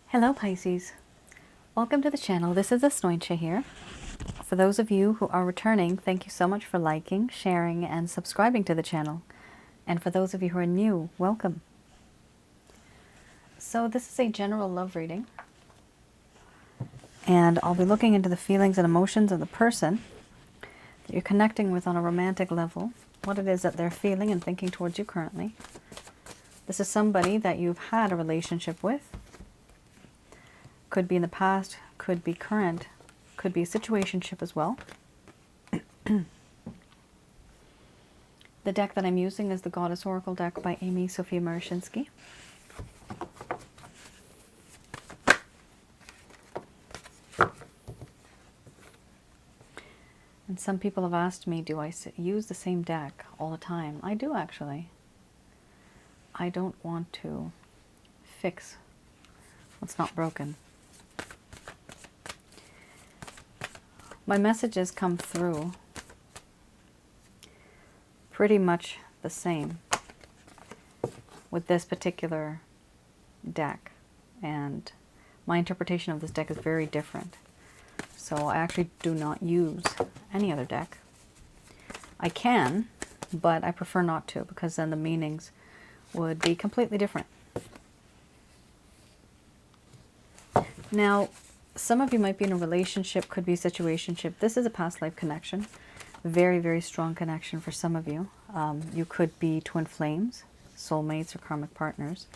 Hello Pisces, welcome to the channel. This is Asnointia here. For those of you who are returning, thank you so much for liking, sharing, and subscribing to the channel. And for those of you who are new, welcome. So this is a general love reading, and I'll be looking into the feelings and emotions of the person that you're connecting with on a romantic level, what it is that they're feeling and thinking towards you currently. This is somebody that you've had a relationship with. Could be in the past, could be current, could be a situationship as well. The deck that I'm using is the Goddess Oracle deck by Amy Sophia Marashinsky. And some people have asked me, do I use the same deck all the time? I do, actually. I don't want to fix what's not broken. My messages come through pretty much the same with this particular deck, and my interpretation of this deck is very different. So I actually do not use any other deck. I can, but I prefer not to, because then the meanings would be completely different. Now, some of you might be in a relationship, could be a situationship. This is a past life connection. Very, very strong connection for some of you. You could be twin flames, soulmates, or karmic partners.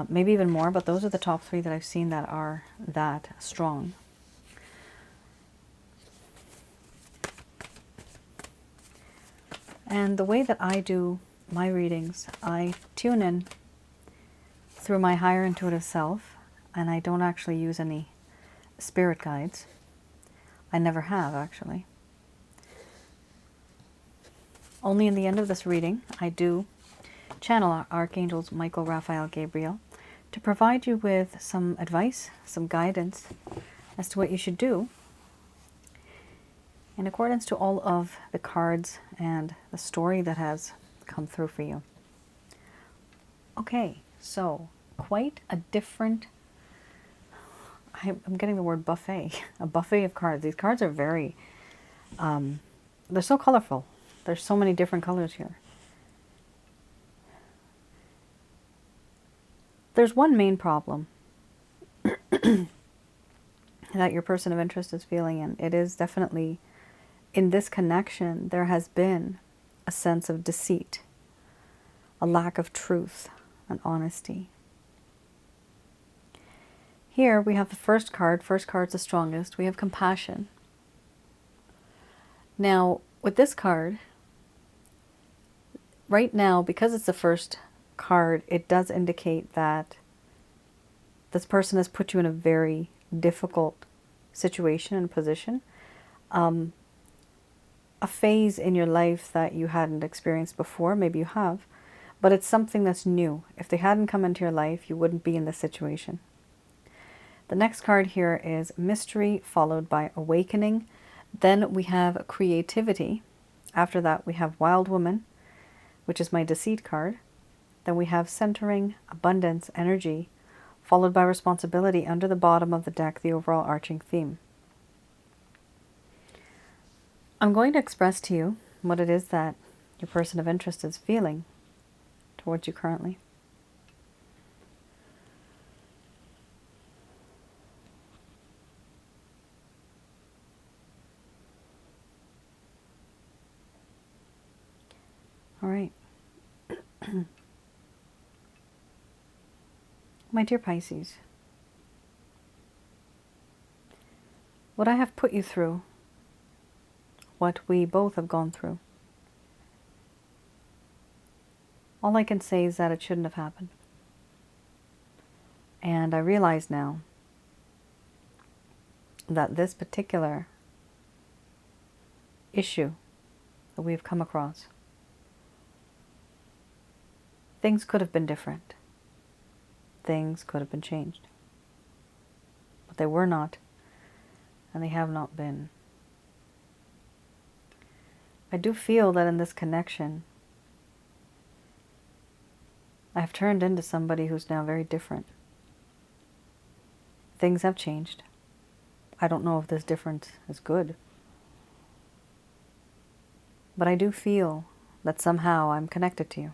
Maybe even more, but those are the top three that I've seen that are that strong. And the way that I do my readings, I tune in through my higher intuitive self, and I don't actually use any spirit guides. I never have, actually. Only in the end of this reading, I do channel Archangels Michael, Raphael, Gabriel to provide you with some advice, some guidance as to what you should do in accordance to all of the cards and the story that has come through for you. Okay, so quite a different, I'm getting the word buffet, a buffet of cards. These cards are very, they're so colorful. There's so many different colors here. There's one main problem that your person of interest is feeling, and it is definitely in this connection, there has been a sense of deceit, a lack of truth and honesty. Here we have the first card. First card's the strongest. We have compassion. Now, with this card, right now, because it's the first card, it does indicate that this person has put you in a very difficult situation and position. A phase in your life that you hadn't experienced before. Maybe you have, but it's something that's new. If they hadn't come into your life, you wouldn't be in this situation. The next card here is mystery, followed by awakening. Then we have creativity. After that, we have wild woman, which is my deceit card. Then we have centering, abundance, energy, followed by responsibility under the bottom of the deck, the overall arching theme. I'm going to express to you what it is that your person of interest is feeling towards you currently. All right. My dear Pisces, what I have put you through, what we both have gone through, all I can say is that it shouldn't have happened. And I realize now that this particular issue that we've come across, things could have been different. Things could have been changed. But they were not, and they have not been. I do feel that in this connection, I have turned into somebody who's now very different. things have changed. I don't know if this difference is good. But I do feel that somehow I'm connected to you.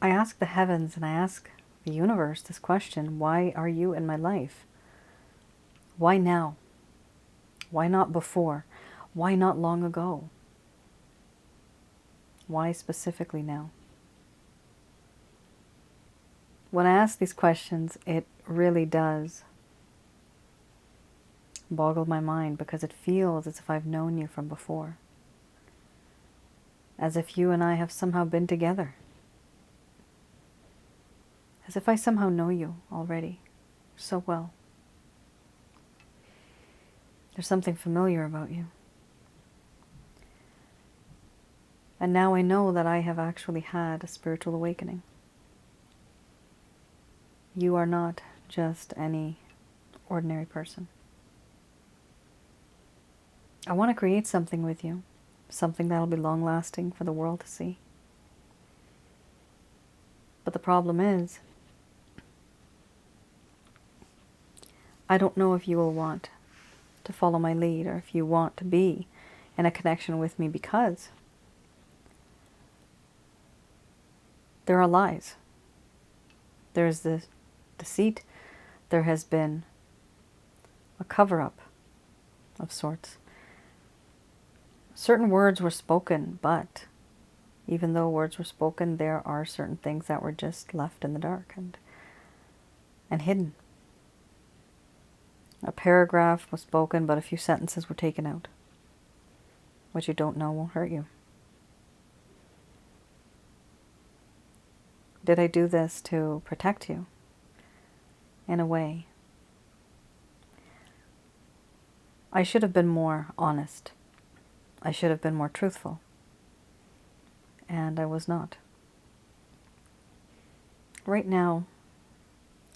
I ask the heavens and I ask the universe this question: why are you in my life? Why now? Why not before? Why not long ago? Why specifically now? When I ask these questions, it really does boggle my mind, because it feels as if I've known you from before. As if you and I have somehow been together. As if I somehow know you already so well. There's something familiar about you. And now I know that I have actually had a spiritual awakening. You are not just any ordinary person. I want to create something with you, something that'll be long-lasting for the world to see. But the problem is, I don't know if you will want to follow my lead, or if you want to be in a connection with me, because there are lies. There's this deceit. There has been a cover-up of sorts. Certain words were spoken, but even though words were spoken, there are certain things that were just left in the dark and hidden. A paragraph was spoken, but a few sentences were taken out. What you don't know won't hurt you. Did I do this to protect you? In a way. I should have been more honest. I should have been more truthful. And I was not. Right now,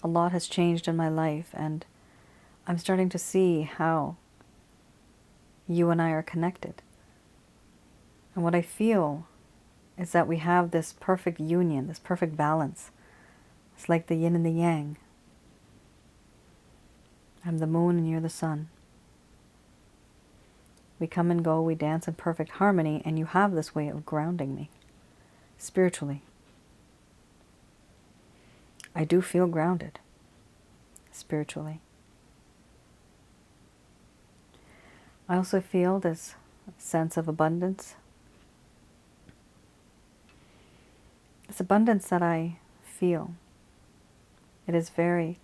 a lot has changed in my life, and I'm starting to see how you and I are connected. And what I feel is that we have this perfect union, this perfect balance. It's like the yin and the yang. I'm the moon and you're the sun. We come and go, we dance in perfect harmony, and you have this way of grounding me, spiritually. I do feel grounded, spiritually. I also feel this sense of abundance. This abundance that I feel, it is very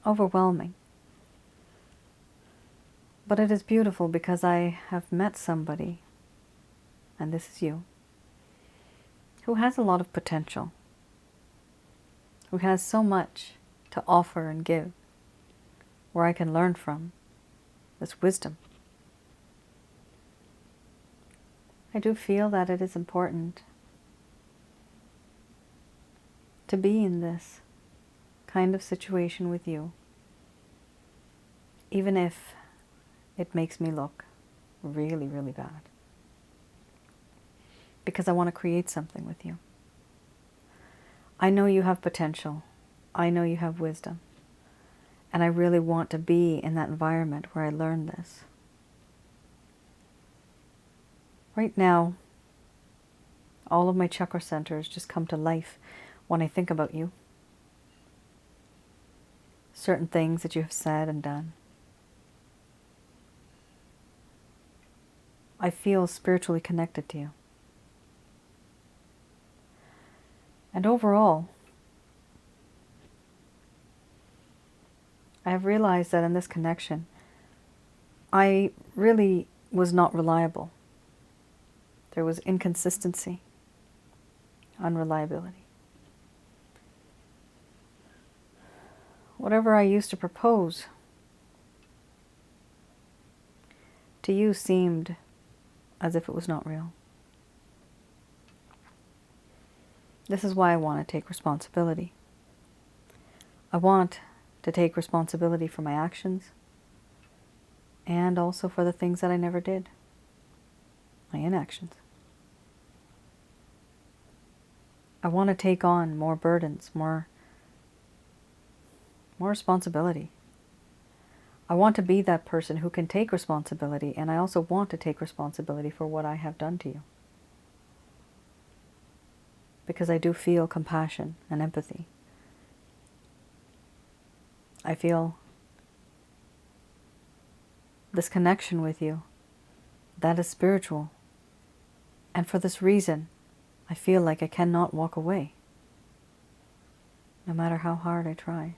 overwhelming. But it is beautiful because I have met somebody, and this is you, who has a lot of potential, who has so much to offer and give, where I can learn from this wisdom. I do feel that it is important to be in this kind of situation with you, even if it makes me look really, really bad. Because I want to create something with you. I know you have potential. I know you have wisdom. And I really want to be in that environment where I learn this. Right now, all of my chakra centers just come to life when I think about you. Certain things that you have said and done. I feel spiritually connected to you. And overall, I have realized that in this connection, I really was not reliable. There was inconsistency, unreliability. Whatever I used to propose to you seemed as if it was not real. This is why I want to take responsibility. I want to take responsibility for my actions and also for the things that I never did, my inactions. I want to take on more burdens, more More responsibility. I want to be that person who can take responsibility, and I also want to take responsibility for what I have done to you. Because I do feel compassion and empathy. I feel this connection with you that is spiritual. And for this reason, I feel like I cannot walk away, no matter how hard I try.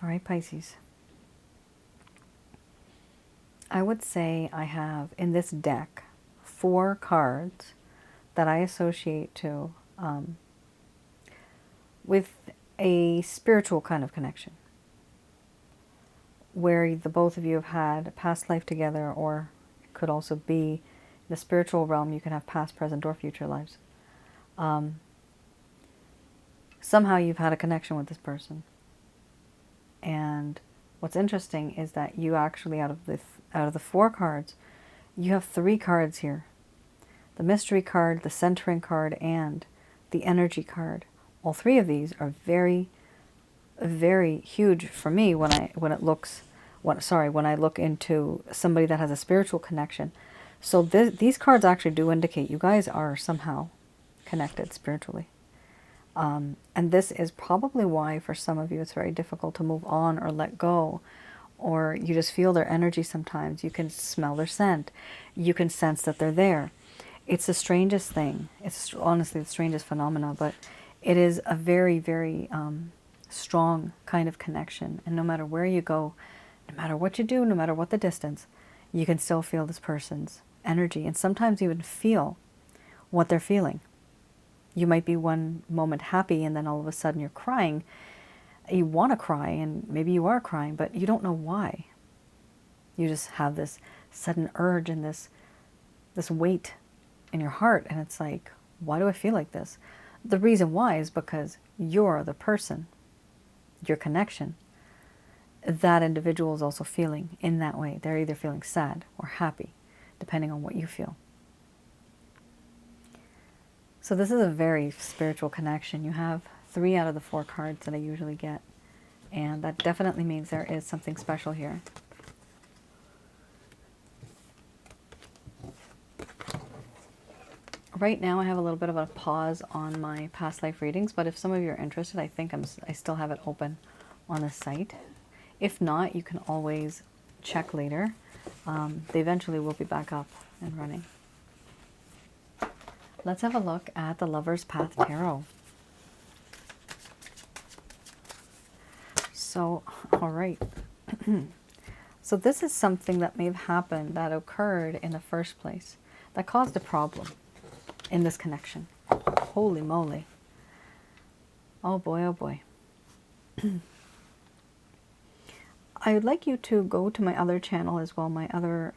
All right, Pisces. I would say I have in this deck 4 cards that I associate to with a spiritual kind of connection, where the both of you have had a past life together, or it could also be in the spiritual realm. You can have past, present, or future lives. Somehow you've had a connection with this person. And what's interesting is that you actually, out of the 4 cards, you have 3 cards here. The mystery card, the centering card, and the energy card. All 3 of these are very, very huge for me when I look into somebody that has a spiritual connection. So these cards actually do indicate you guys are somehow connected spiritually. And this is probably why for some of you it's very difficult to move on or let go, or you just feel their energy sometimes. You can smell their scent. You can sense that they're there. It's the strangest thing. It's honestly the strangest phenomena, but it is a very, very strong kind of connection. And no matter where you go, no matter what you do, no matter what the distance, you can still feel this person's energy, and sometimes even feel what they're feeling. You might be one moment happy, and then all of a sudden you're crying. You want to cry, and maybe you are crying, but you don't know why. You just have this sudden urge and this weight in your heart, and it's like, why do I feel like this? The reason why is because you're the person, your connection, that individual is also feeling in that way. They're either feeling sad or happy, depending on what you feel. So this is a very spiritual connection. You have 3 out of the 4 cards that I usually get, and that definitely means there is something special here. Right now I have a little bit of a pause on my past life readings, but if some of you are interested, I think I still have it open on the site. If not, you can always check later. They eventually will be back up and running. Let's have a look at the Lover's Path Tarot. So, all right. So this is something that may have happened, that occurred in the first place, that caused a problem in this connection. Holy moly. Oh boy, oh boy. I would like you to go to my other channel as well, my other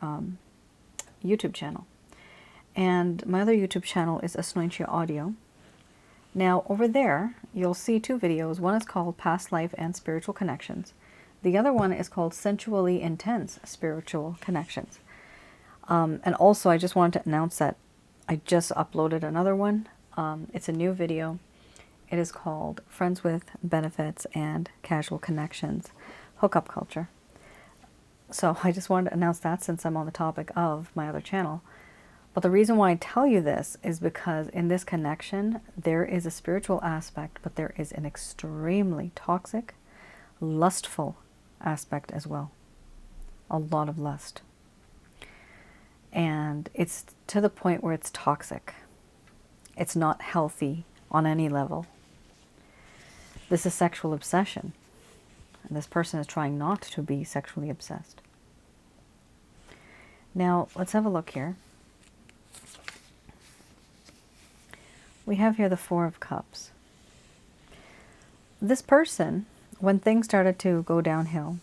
YouTube channel. And my other YouTube channel is Asnointia Audio. Now, over there, you'll see 2 videos. One is called Past Life and Spiritual Connections. The other one is called Sensually Intense Spiritual Connections. And also, I just wanted to announce that I just uploaded another one. It's a new video. It is called Friends with Benefits and Casual Connections, Hookup Culture. So I just wanted to announce that since I'm on the topic of my other channel. But the reason why I tell you this is because in this connection, there is a spiritual aspect, but there is an extremely toxic, lustful aspect as well. A lot of lust. And it's to the point where it's toxic. It's not healthy on any level. This is sexual obsession. And this person is trying not to be sexually obsessed. Now, let's have a look here. We have here the 4 of Cups. This person, when things started to go downhill,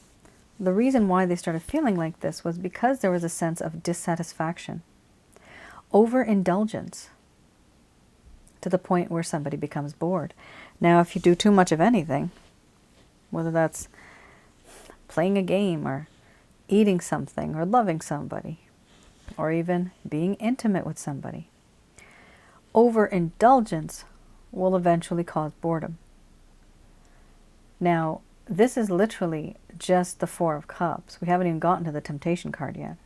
the reason why they started feeling like this was because there was a sense of dissatisfaction, overindulgence, to the point where somebody becomes bored. Now, if you do too much of anything, whether that's playing a game or eating something or loving somebody or even being intimate with somebody. Overindulgence will eventually cause boredom. Now, this is literally just the Four of Cups. We haven't even gotten to the Temptation card yet.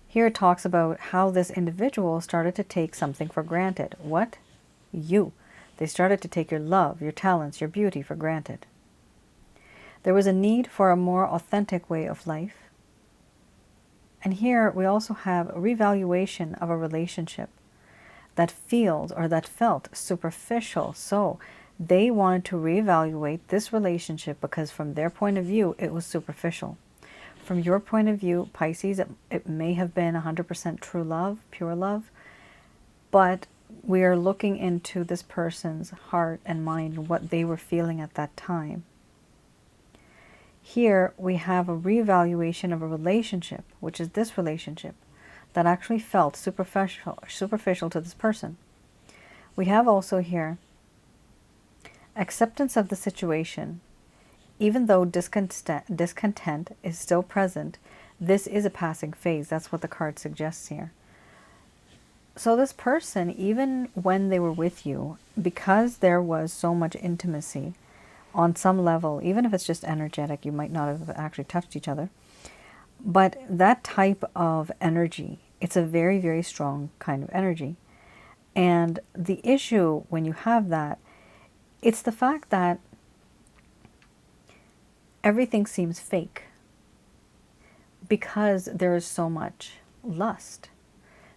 Here it talks about how this individual started to take something for granted. What? You. They started to take your love, your talents, your beauty for granted. There was a need for a more authentic way of life. And here we also have a revaluation of a relationship that feels or that felt superficial. So they wanted to reevaluate this relationship because from their point of view, it was superficial. From your point of view, Pisces, it may have been 100% true love, pure love, but we are looking into this person's heart and mind, what they were feeling at that time. Here we have a reevaluation of a relationship, which is this relationship, that actually felt superficial to this person. We have also here acceptance of the situation. Even though discontent is still present, this is a passing phase. That's what the card suggests here. So this person, even when they were with you, because there was so much intimacy on some level, even if it's just energetic, you might not have actually touched each other, but that type of energy, it's a very, very strong kind of energy. And the issue when you have that, it's the fact that everything seems fake because there is so much lust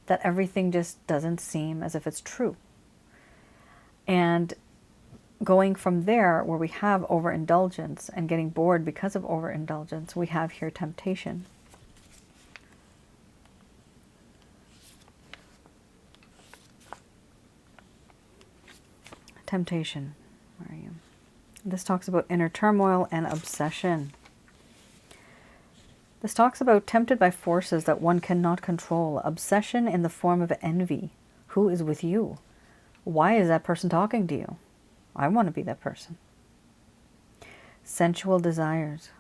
that everything just doesn't seem as if it's true. And going from there, where we have overindulgence and getting bored because of overindulgence, we have here temptation. Temptation. Where are you? This talks about inner turmoil and obsession. This talks about tempted by forces that one cannot control. Obsession in the form of envy. Who is with you? Why is that person talking to you? I want to be that person. Sensual desires.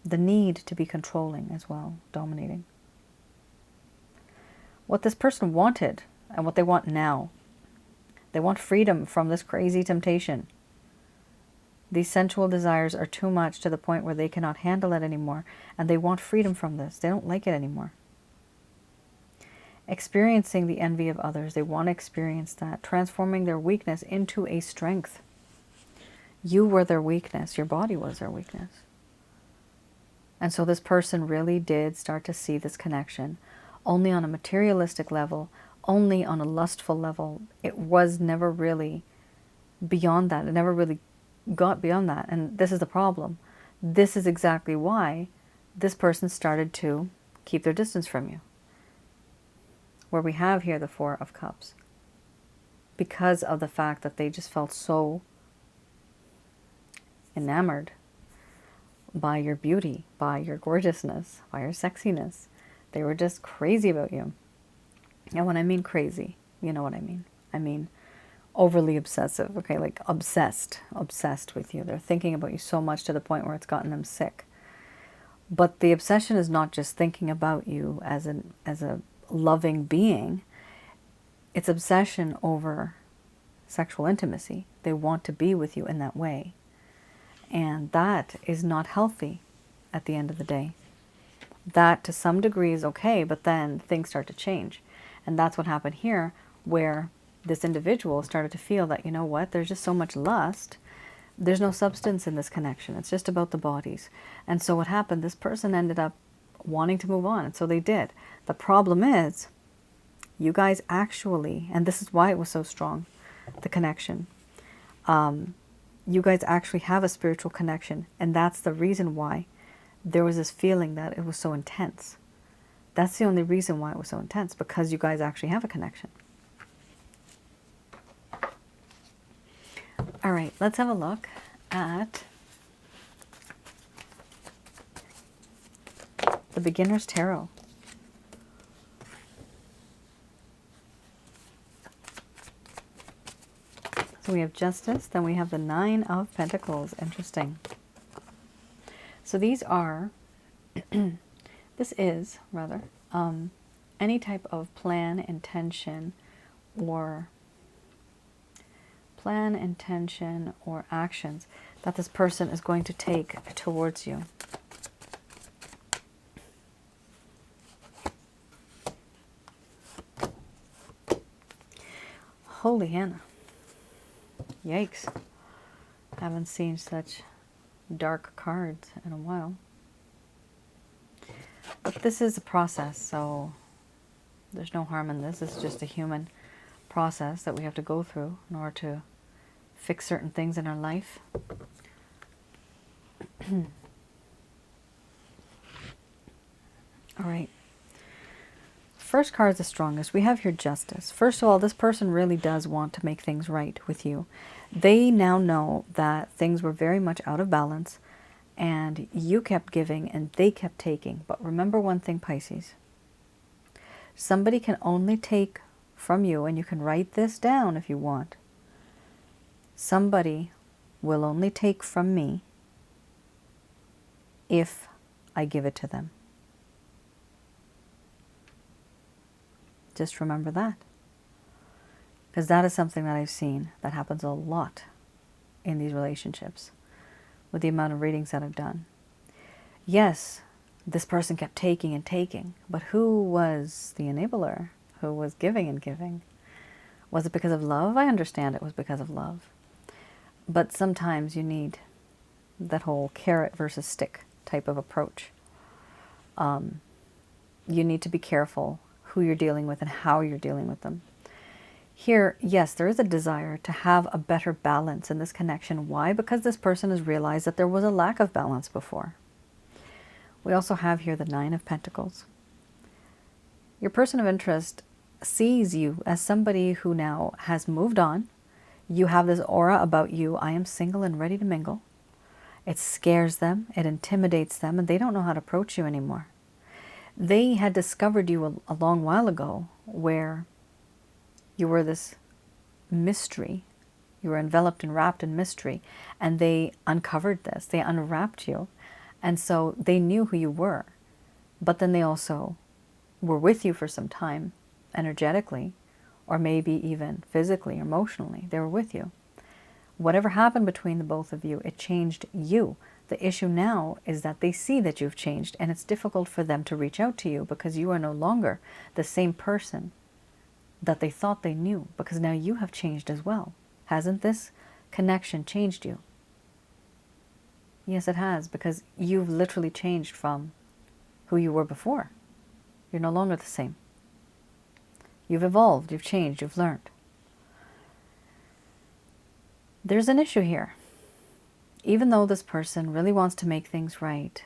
The need to be controlling as well, dominating. What this person wanted and what they want now. They want freedom from this crazy temptation. These sensual desires are too much to the point where they cannot handle it anymore, and they want freedom from this. They don't like it anymore. Experiencing the envy of others, they want to experience that, transforming their weakness into a strength. You were their weakness. Your body was their weakness. And so this person really did start to see this connection only on a materialistic level, only on a lustful level. It was never really beyond that. It never really got beyond that. And this is the problem. This is exactly why this person started to keep their distance from you. Where we have here the Four of Cups. Because of the fact that they just felt so enamored by your beauty, by your gorgeousness, by your sexiness. They were just crazy about you. And when I mean crazy, you know what I mean. I mean overly obsessive, okay, like obsessed with you. They're thinking about you so much to the point where it's gotten them sick. But the obsession is not just thinking about you as a loving being. It's obsession over sexual intimacy. They want to be with you in that way. And that is not healthy at the end of the day. That to some degree is okay, but then things start to change. And that's what happened here, where this individual started to feel that, you know what, there's just so much lust. There's no substance in this connection. It's just about the bodies. And so what happened, this person ended up wanting to move on. And so they did. The problem is, you guys actually, and this is why it was so strong, the connection. You guys actually have a spiritual connection. And that's the reason why there was this feeling that it was so intense. That's the only reason why it was so intense, because you guys actually have a connection. All right, let's have a look at the Beginner's Tarot. So we have Justice, then we have the Nine of Pentacles. Interesting. So these are This is, rather, any type of plan, intention, or actions that this person is going to take towards you. Holy Hannah. Yikes. Haven't seen such dark cards in a while. But this is a process, so there's no harm in this. It's just a human process that we have to go through in order to fix certain things in our life. All right. First card is the strongest. We have here justice. First of all, this person really does want to make things right with you. They now know that things were very much out of balance and you kept giving and they kept taking. But remember one thing, Pisces. Somebody can only take from you, and you can write this down if you want. Somebody will only take from me if I give it to them. Just remember that. Because that is something that I've seen that happens a lot in these relationships with the amount of readings that I've done. Yes, this person kept taking and taking, but who was the enabler? Who was giving and giving? Was it because of love? I understand it was because of love. But sometimes you need that whole carrot versus stick type of approach. You need to be careful who you're dealing with and how you're dealing with them. Here, yes, there is a desire to have a better balance in this connection. Why? Because this person has realized that there was a lack of balance before. We also have here the Nine of Pentacles. Your person of interest sees you as somebody who now has moved on. You have this aura about you. I am single and ready to mingle. It scares them. It intimidates them, and they don't know how to approach you anymore. They had discovered you a long while ago where you were this mystery. You were enveloped and wrapped in mystery, and they uncovered this. They unwrapped you, and so they knew who you were. But then they also were with you for some time, energetically, or maybe even physically, emotionally. They were with you. Whatever happened between the both of you, it changed you. The issue now is that they see that you've changed, and it's difficult for them to reach out to you because you are no longer the same person that they thought they knew, because now you have changed as well. Hasn't this connection changed you? Yes, it has, because you've literally changed from who you were before. You're no longer the same. You've evolved, you've changed, you've learned. There's an issue here. Even though this person really wants to make things right,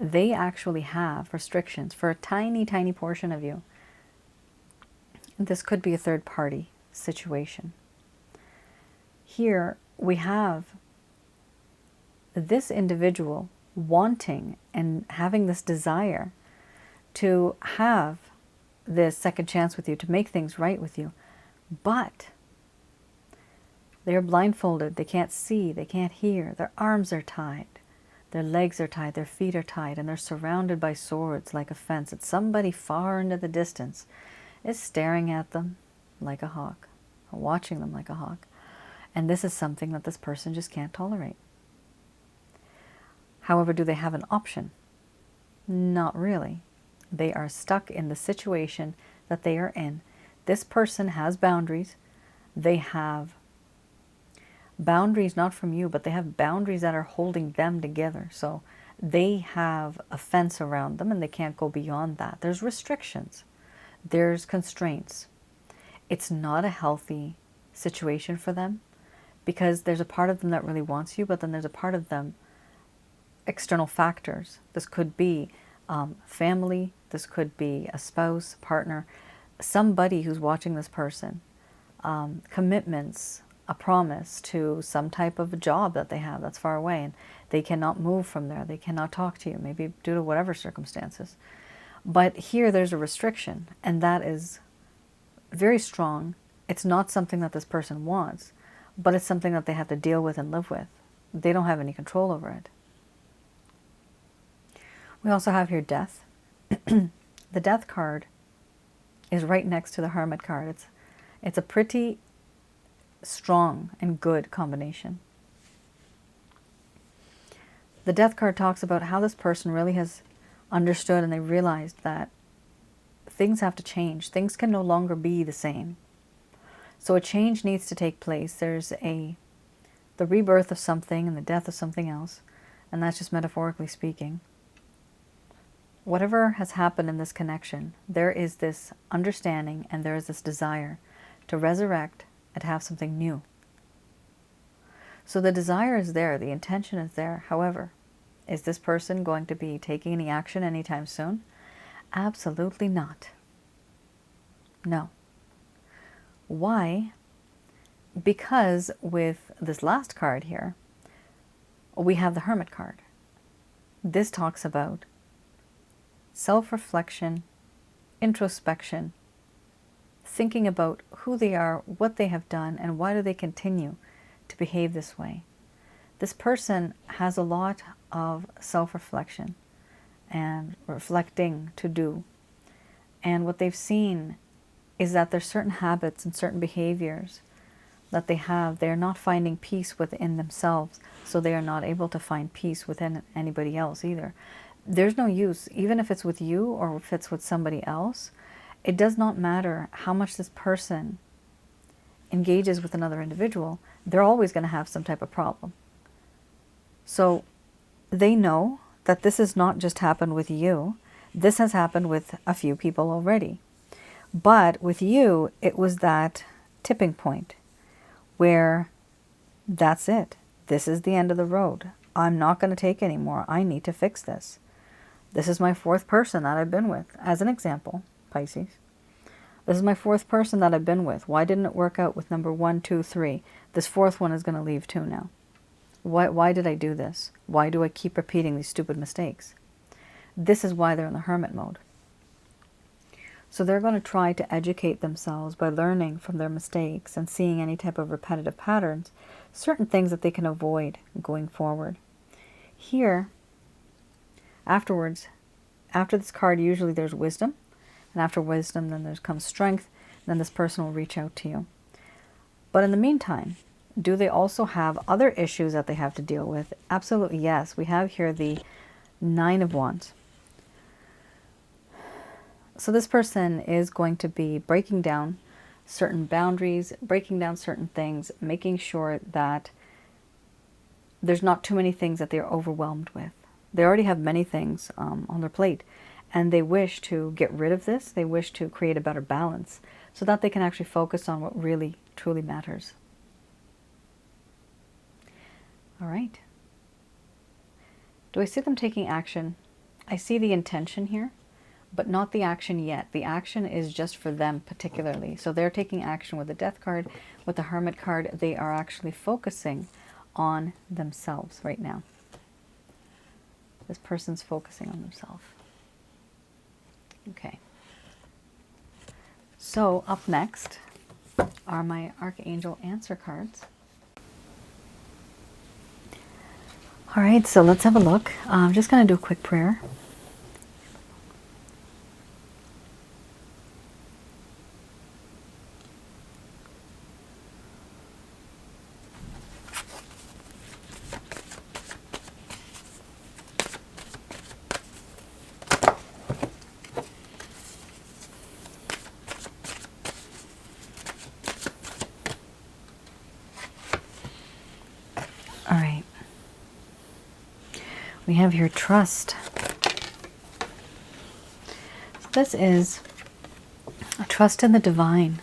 they actually have restrictions for a tiny, tiny portion of you. This could be a third-party situation. Here we have this individual wanting and having this desire to have this second chance with you, to make things right with you, but they're blindfolded, they can't see, they can't hear, their arms are tied, their legs are tied, their feet are tied, and they're surrounded by swords like a fence. It's somebody far into the distance is staring at them like a hawk, watching them like a hawk. And this is something that this person just can't tolerate. However, do they have an option? Not really. They are stuck in the situation that they are in. This person has boundaries. They have boundaries not from you, but they have boundaries that are holding them together. So they have a fence around them and they can't go beyond that. There's restrictions. There's constraints. It's not a healthy situation for them because there's a part of them that really wants you, but then there's a part of them, external factors. This could be family. This could be a spouse, partner, somebody who's watching this person, commitments, a promise to some type of a job that they have that's far away and they cannot move from there. They cannot talk to you, maybe due to whatever circumstances. But here there's a restriction, and that is very strong. It's not something that this person wants, but it's something that they have to deal with and live with. They don't have any control over it. We also have here death. The death card is right next to the hermit card. It's a pretty strong and good combination. The death card talks about how this person really has understood and they realized that things have to change. Things can no longer be the same. So a change needs to take place. There's the rebirth of something and the death of something else, and that's just metaphorically speaking. Whatever has happened in this connection, there is this understanding and there is this desire to resurrect and have something new. So the desire is there, the intention is there. However, is this person going to be taking any action anytime soon? Absolutely not. No. Why? Because with this last card here, we have the Hermit card. This talks about self-reflection, introspection, thinking about who they are, what they have done, and why do they continue to behave this way. This person has a lot of self-reflection and reflecting to do. And what they've seen is that there's certain habits and certain behaviors that they're not finding peace within themselves, so they are not able to find peace within anybody else either. There's no use, even if it's with you or if it's with somebody else, it does not matter how much this person engages with another individual, they're always going to have some type of problem. So they know that this has not just happened with you, this has happened with a few people already. But with you, it was that tipping point where that's it. This is the end of the road. I'm not going to take anymore. I need to fix this. This is my fourth person that I've been with. As an example, Pisces. This is my fourth person that I've been with. Why didn't it work out with number 1, 2, 3? This fourth one is going to leave too now. Why did I do this? Why do I keep repeating these stupid mistakes? This is why they're in the hermit mode. So they're going to try to educate themselves by learning from their mistakes and seeing any type of repetitive patterns, certain things that they can avoid going forward. Here, afterwards, after this card, usually there's wisdom. And after wisdom, then there comes strength. Then this person will reach out to you. But in the meantime, do they also have other issues that they have to deal with? Absolutely yes. We have here the 9 of Wands. So this person is going to be breaking down certain boundaries, breaking down certain things, making sure that there's not too many things that they're overwhelmed with. They already have many things on their plate, and they wish to get rid of this. They wish to create a better balance so that they can actually focus on what really, truly matters. All right. Do I see them taking action? I see the intention here, but not the action yet. The action is just for them particularly. So they're taking action with the Death card, with the Hermit card. They are actually focusing on themselves right now. This person's focusing on themselves. Okay. So up next are my Archangel answer cards. All right, so let's have a look. I'm just going to do a quick prayer. All right. We have here trust. So this is a trust in the divine.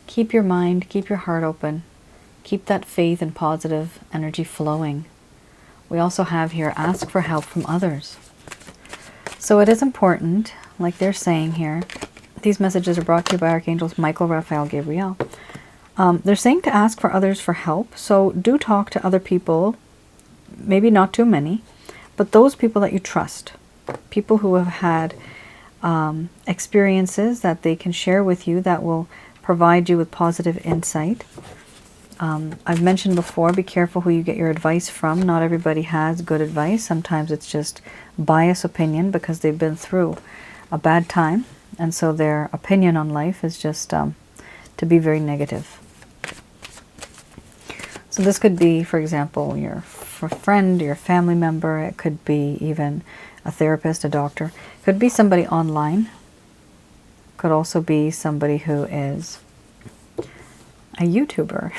Keep your mind, keep your heart open. Keep that faith and positive energy flowing. We also have here ask for help from others. So it is important, like they're saying here, these messages are brought to you by Archangels Michael, Raphael, Gabriel. They're saying to ask for others for help. So do talk to other people, maybe not too many, but those people that you trust, people who have had experiences that they can share with you that will provide you with positive insight. I've mentioned before, be careful who you get your advice from. Not everybody has good advice. Sometimes it's just biased opinion because they've been through a bad time. And so their opinion on life is just to be very negative. So this could be, for example, your friend, your family member. It could be even a therapist, a doctor. It could be somebody online. Could also be somebody who is a YouTuber.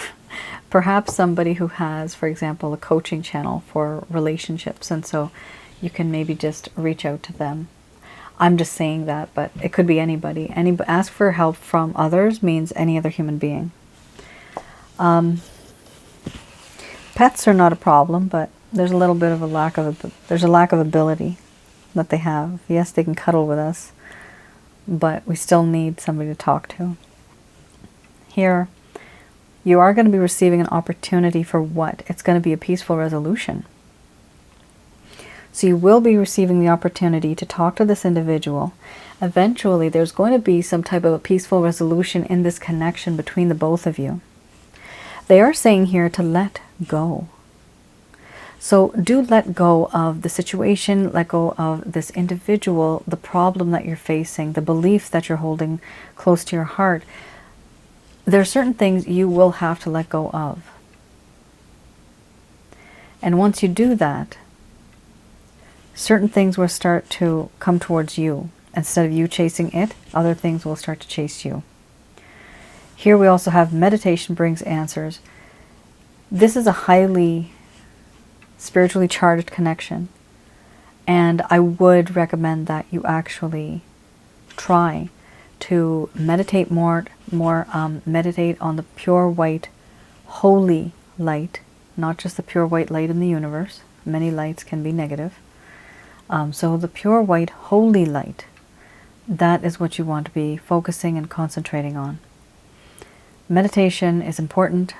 Perhaps somebody who has, for example, a coaching channel for relationships. And so you can maybe just reach out to them. I'm just saying that, but it could be anybody. Ask for help from others means any other human being. Pets are not a problem, but there's a little bit of a lack of ability that they have. Yes, they can cuddle with us, but we still need somebody to talk to. Here, you are going to be receiving an opportunity for what? It's going to be a peaceful resolution. So you will be receiving the opportunity to talk to this individual. Eventually, there's going to be some type of a peaceful resolution in this connection between the both of you. They are saying here to let go. So do let go of the situation, let go of this individual, the problem that you're facing, the belief that you're holding close to your heart. There are certain things you will have to let go of. And once you do that, certain things will start to come towards you. Instead of you chasing it, other things will start to chase you. Here we also have meditation brings answers. This is a highly spiritually charged connection. And I would recommend that you actually try to meditate more, meditate on the pure white, holy light, not just the pure white light in the universe. Many lights can be negative. So the pure white, holy light, that is what you want to be focusing and concentrating on. Meditation is important.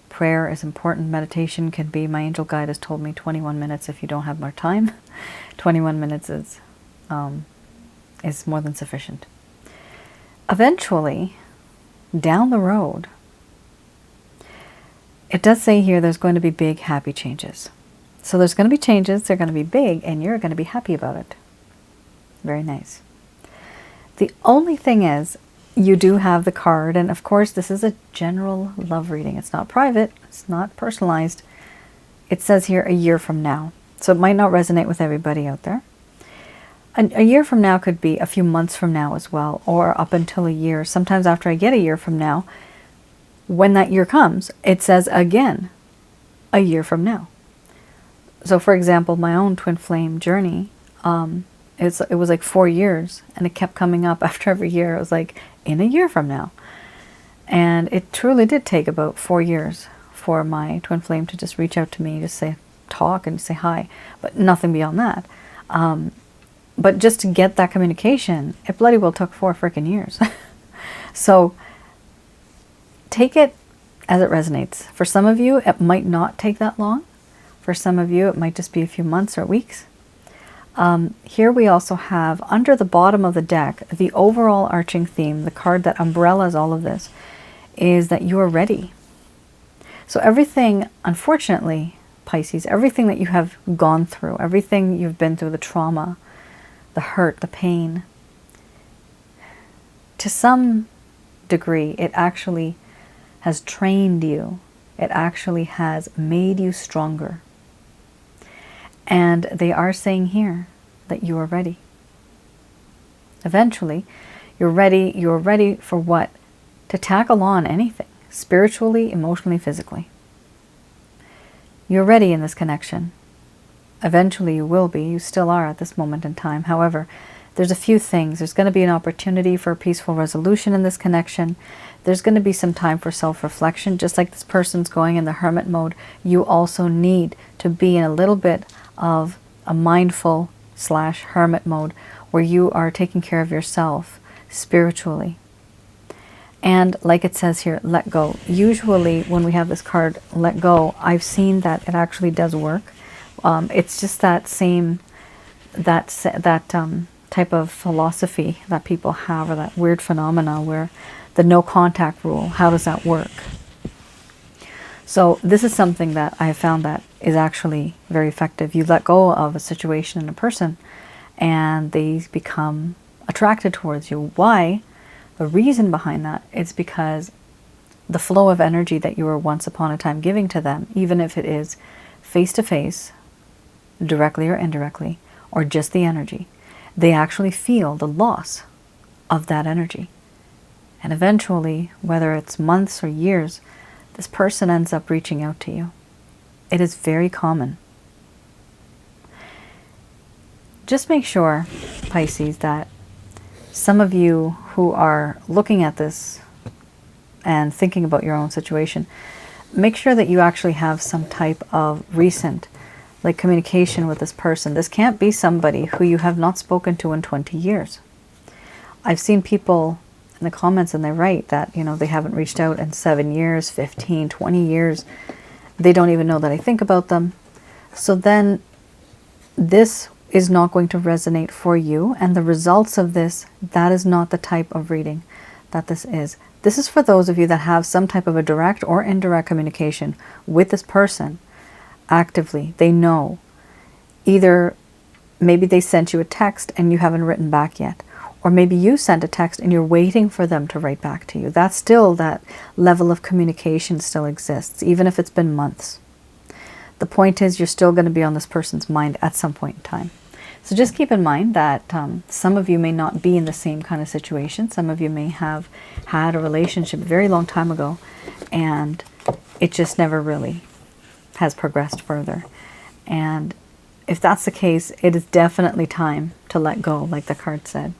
Prayer is important. Meditation can be, my angel guide has told me, 21 minutes if you don't have more time. 21 minutes is more than sufficient. Eventually, down the road, it does say here there's going to be big, happy changes. So there's going to be changes, they're going to be big, and you're going to be happy about it. Very nice. The only thing is, you do have the card, and of course this is a general love reading. It's not private, it's not personalized. It says here a year from now. So it might not resonate with everybody out there. A year from now could be a few months from now as well, or up until a year. Sometimes after I get a year from now, when that year comes, it says again, a year from now. So for example, my own twin flame journey, it was like 4 years, and it kept coming up after every year. It was like, in a year from now. And it truly did take about 4 years for my twin flame to just reach out to me, just say, talk and say hi, but nothing beyond that. But just to get that communication, it bloody well took 4 freaking years. So take it as it resonates. For some of you, it might not take that long. For some of you, it might just be a few months or weeks. Here we also have, under the bottom of the deck, the overall arching theme, the card that umbrellas all of this, is that you are ready. So everything, unfortunately, Pisces, everything that you have gone through, everything you've been through, the trauma, the hurt, the pain, to some degree, it actually has trained you. It actually has made you stronger. And they are saying here that you are ready. Eventually, you're ready. You're ready for what? To tackle on anything, spiritually, emotionally, physically. You're ready in this connection. Eventually you will be. You still are at this moment in time. However, there's a few things. There's going to be an opportunity for a peaceful resolution in this connection. There's going to be some time for self-reflection. Just like this person's going in the hermit mode, you also need to be in a little bit of a mindful / hermit mode where you are taking care of yourself spiritually. And like it says here, let go. Usually when we have this card, let go, I've seen that it actually does work. It's just that same, type of philosophy that people have, or that weird phenomena where the no contact rule, how does that work? So this is something that I have found that is actually very effective. You let go of a situation and a person, and they become attracted towards you. Why? The reason behind that is because the flow of energy that you were once upon a time giving to them, even if it is face to face, directly or indirectly, or just the energy, they actually feel the loss of that energy. And eventually, whether it's months or years, this person ends up reaching out to you. It is very common. Just make sure, Pisces, that some of you who are looking at this and thinking about your own situation, make sure that you actually have some type of recent communication with this person. This can't be somebody who you have not spoken to in 20 years. I've seen people in the comments and they write that, they haven't reached out in 7 years, 15, 20 years. They don't even know that I think about them. So then this is not going to resonate for you. And the results of this, that is not the type of reading that this is. This is for those of you that have some type of a direct or indirect communication with this person actively. They know. Either maybe they sent you a text and you haven't written back yet. Or maybe you sent a text and you're waiting for them to write back to you. That's still, that level of communication still exists, even if it's been months. The point is, you're still going to be on this person's mind at some point in time. So just keep in mind that some of you may not be in the same kind of situation. Some of you may have had a relationship a very long time ago and it just never really has progressed further. And if that's the case, it is definitely time to let go, like the card said.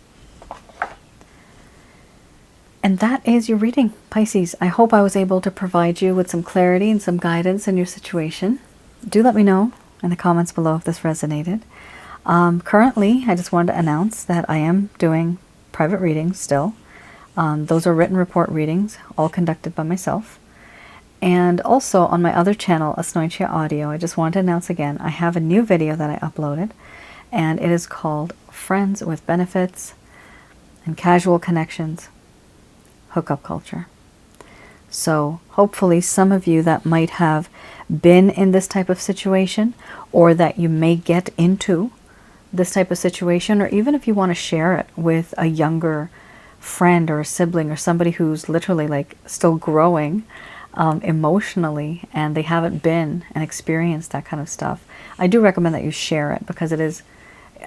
And that is your reading, Pisces. I hope I was able to provide you with some clarity and some guidance in your situation. Do let me know in the comments below if this resonated. Currently, I just wanted to announce that I am doing private readings still. Those are written report readings, all conducted by myself. And also on my other channel, Asnointia Audio, I just want to announce again, I have a new video that I uploaded, and it is called Friends with Benefits and Casual Connections, Hookup Culture. So hopefully some of you that might have been in this type of situation, or that you may get into this type of situation, or even if you want to share it with a younger friend or a sibling or somebody who's literally still growing emotionally and they haven't been and experienced that kind of stuff, I do recommend that you share it, because it is,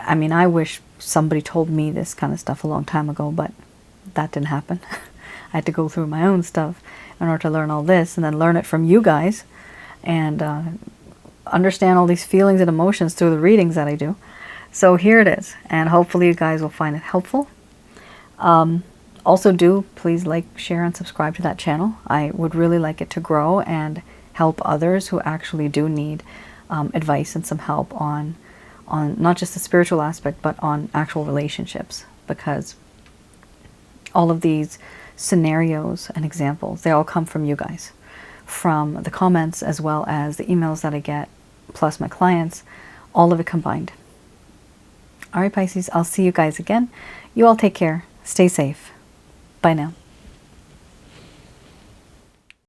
I wish somebody told me this kind of stuff a long time ago, but that didn't happen. I had to go through my own stuff in order to learn all this, and then learn it from you guys, and understand all these feelings and emotions through the readings that I do. So here it is, and hopefully you guys will find it helpful. Also do please like, share, and subscribe to that channel. I would really like it to grow and help others who actually do need advice and some help on not just the spiritual aspect, but on actual relationships, because all of these scenarios and examples, they all come from you guys, from the comments as well as the emails that I get, plus my clients, all of it combined. All right, Pisces, I'll see you guys again. You all take care. Stay safe. Bye now.